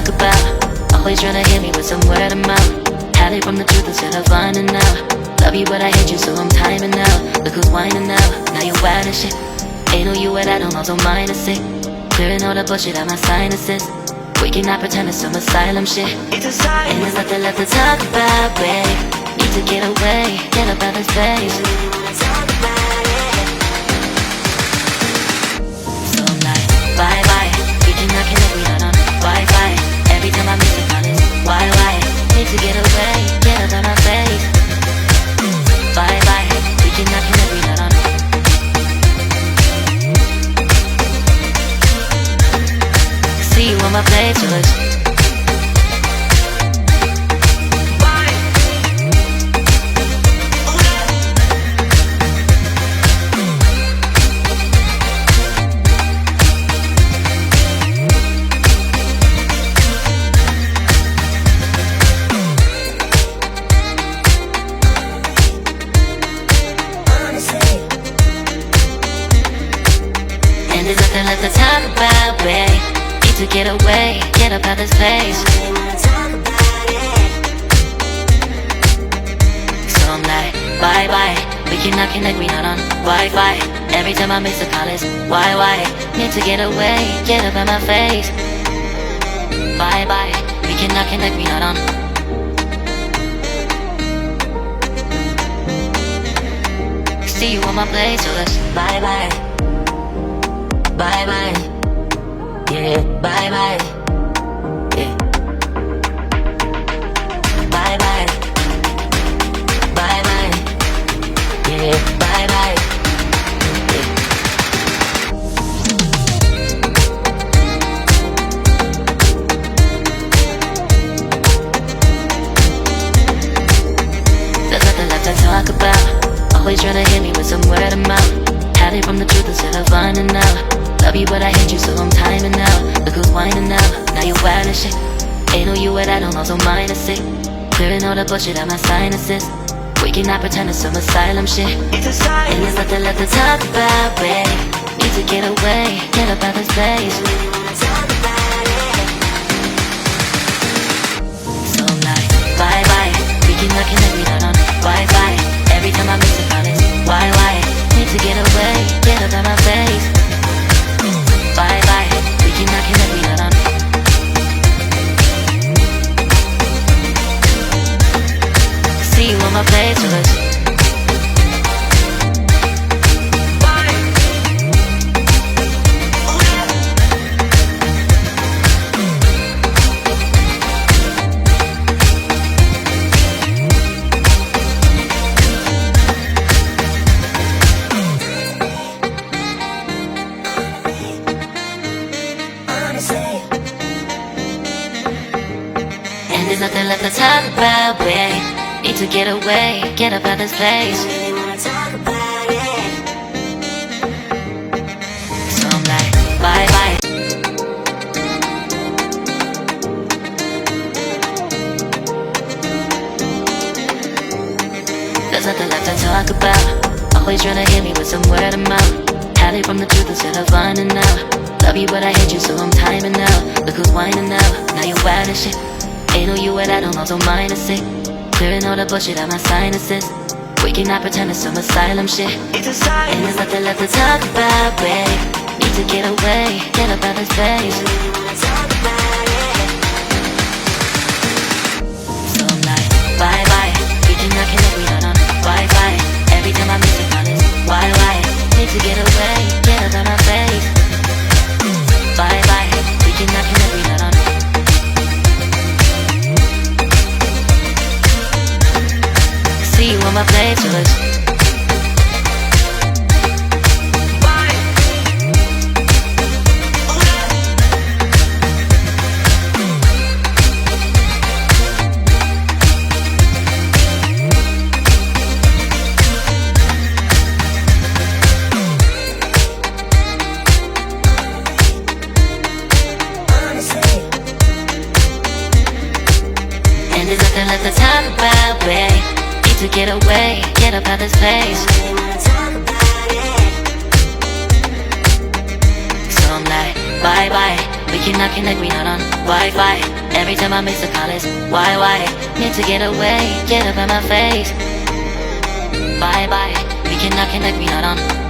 talk about. Always trying to hit me with some word of mouth. Hide it from the truth instead of finding out. Love you but I hate you so I'm timing out. Look who's whining now, now you're wild and shit. Ain't no you at I don't also mind is sick. Clearing all the bullshit out my sinuses. We cannot pretend it's some asylum shit. And there's nothing left to talk about, babe. Need to get away, get up out this place. So I'm like, bye bye. We cannot connect, we not on Wi-Fi. Every time I miss a call it's why? Need to get away, get up out my face. Bye bye. We cannot connect, we not on. See you on my playlist. And there's nothing left to talk about, babe. Need to get away, get up out this place. So I'm like, bye bye. We cannot connect, we not on Wi-Fi. Every time I miss a call it's why? Need to get away, get up out my face. Bye bye. We cannot connect, we not on. See you on my place, so let's bye bye. Bye bye, yeah, bye bye, yeah. Bye bye, bye bye, yeah, bye bye, yeah. There's nothing left to talk about. Always trying to hit me with some word of mouth. Hide it from the truth instead of finding out. Love you but I hate you so I'm timing out. Look who's whining now, now you're wild and shit. Ain't no you at I don't also mind is sick. Clearing all the bullshit out my sinuses. We cannot pretend it's some asylum shit. And there's nothing left to talk about, babe. Need to get away, get up out this place. So I'm like, bye bye. We cannot connect, we not on Wi-Fi. Every time I miss a call it's why? Need to get away, get up out my face. Bye bye, we cannot connect, we not on. See you on my playlist. And there's nothing left to talk about, babe. Need to get away, get up out this place. So I'm like, bye bye. There's nothing left to talk about. Always trying to hit me with some word of mouth. Hide it from the truth instead of finding out. Love you but I hate you so I'm timing out. Look who's whining now, now you're wild and shit. Ain't no you at I don't also mind is sick. Clearing all the bullshit out my sinuses. We cannot pretend it's some asylum shit. And there's nothing left to talk about, babe. Need to get away, get up out this place. So I'm like, bye bye. We cannot connect, we not on Wi-Fi. Every time I miss a call it's why? Need to get away, get up out my face. Bye bye. We cannot connect, we not on. See you on my playlist. And there's nothing left to talk about, babe. Need to get away, get up out this place. So I'm like, bye bye. We cannot connect, we not on Wi-Fi. Every time I miss a call it's why? Need to get away, get up in my face. Bye, we cannot connect, we not on.